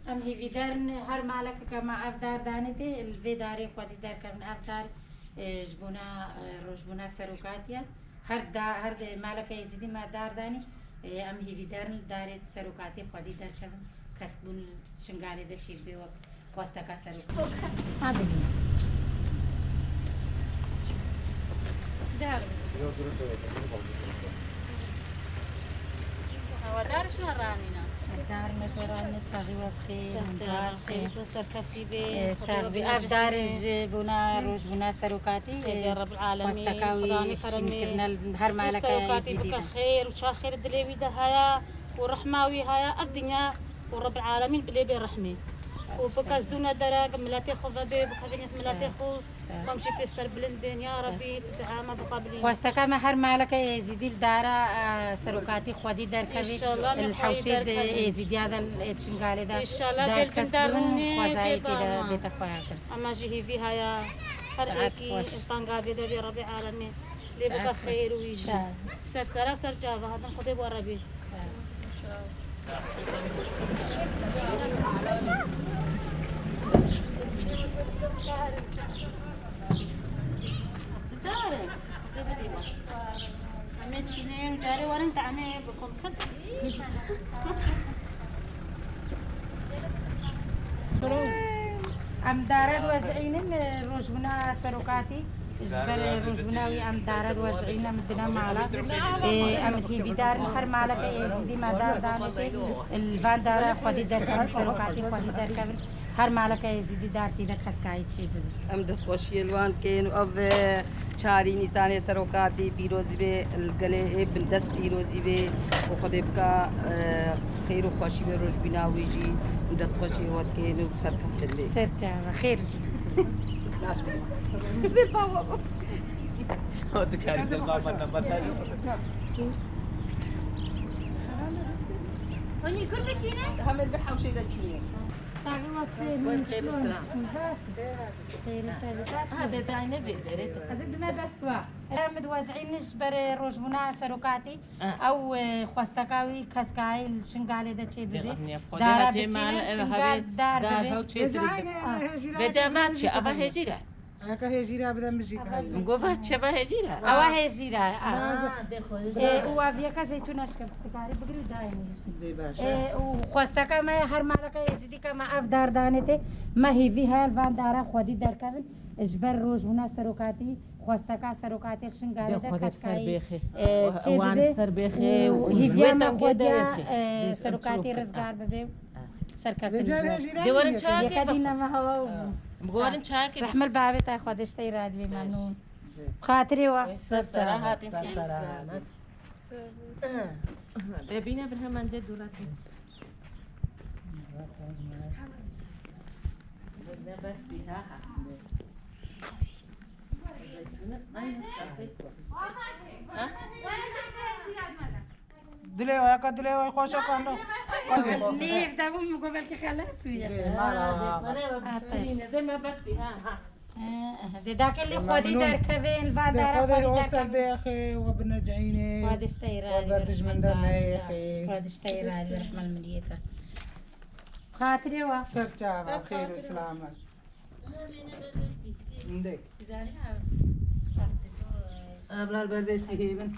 ام هیوی دارن هر مالک که ما افدار دانته الوی داری خودی دار کردن افدار جبونا روجبونا سروکاتیا هر مالک یزیدی ما دار دانی ام هیوی دارن دارت سروکاتی خودی دار کردن کسبون شنگالی ده چی بیو خواسته که سروکات هذا دار هوا دارش مرانینا دار مشوران تاغي وبخير سركفتي به ساغبي افدار بنا روج بنا سروكاتي يا رب العالمين واستكاوي شنكرنا هر مالك سروكاتي بك خير وشا خير دليوي ده هيا ورحماوي هيا الدنيا ورب العالمين بلي برحمه وبك زونا دراك ملاتي خو بي بك ملاتي خو بمشي بيستر بلند بين يا ربي تتعامى بقابلين واستكا ما هر مالك يزيدي الدارة سروكاتي خودي دار كبي الحوشي يزيدي هذا الشنقالي ده ان شاء الله دار كسبون خوزايتي ده بيت اخواتر اما جهي فيها يا هرقي طنقا بيد رب العالمين اللي بك خير ويجي سر سر سر جابه هذا خدي وربي عمي تشينين وجاري ورنت عمي بكم كد ام دارد وزعين روجبنا سروكاتي جبر روجبناوي ام دارد وزعين مدنا مالا ام هي بدار هر مالك يزيدي ما دار دانتي الفان دار خودي دار كبر سروكاتي خودي دار كبر هر مالك يزيدي دارتي ده خسكاي چي بده ام دس خوشی الوان کن او چاری نیسان سروکاتی پیروزی به الگله بن دست پیروزی به و خود بکا خیر و خوشی به روز بیناوی جی دست خوشی وقت کن و سر کفت لی سرچا خير زیر بابا هو تكاري زي البابا نبتها هوني كل بتشينه همه بحوشی لچینه ما دستوا رامد وازعين نجبر روجمنا سروكاتي او خواستكاوي كسكاي الشنقالي ده تشي بيبي دارا بتشيل شنقال دار بيبي بجامعتي أبا هجيرة هكا هجيرة بدأ مجيك هاي نقوفها تشبه هجيرة او هجيرا وافيكا زيتوناش كبتكاري بقري دايني دي باشا وخواستكا ما هر مالكا يزيدي كما افدار دانته ما هي في هاي الفان دارا خودي دار كابن اجبر روج هنا سروكاتي خواستكا سروكاتي الشنقالي ده كسكاي وان سربيخي وهيفيا خوديا سروكاتي رزقار ببيو سركاتي دورن شاكي يكادينا ما هو بقولن شاكي رحم البابي تاي خودش تيراد بي ممنون خاطري وا صراحة ببينا بالهمان جد ولاتي بس فيها دلي وياك دلي ويا خوشة كانوا ليف ده مو قبل خلاص ويا زي ما بس فيها ذاك اللي خودي دار كفين البعد دار خذي خودي وصل دار بي أخي وبنرجعيني خودي اشتيراد وبردج من درنا يا أخي خودي اشتيراد برحمة المليته خاطري وا سرچا خير وسلامة عندك أبلا البربسي هيبن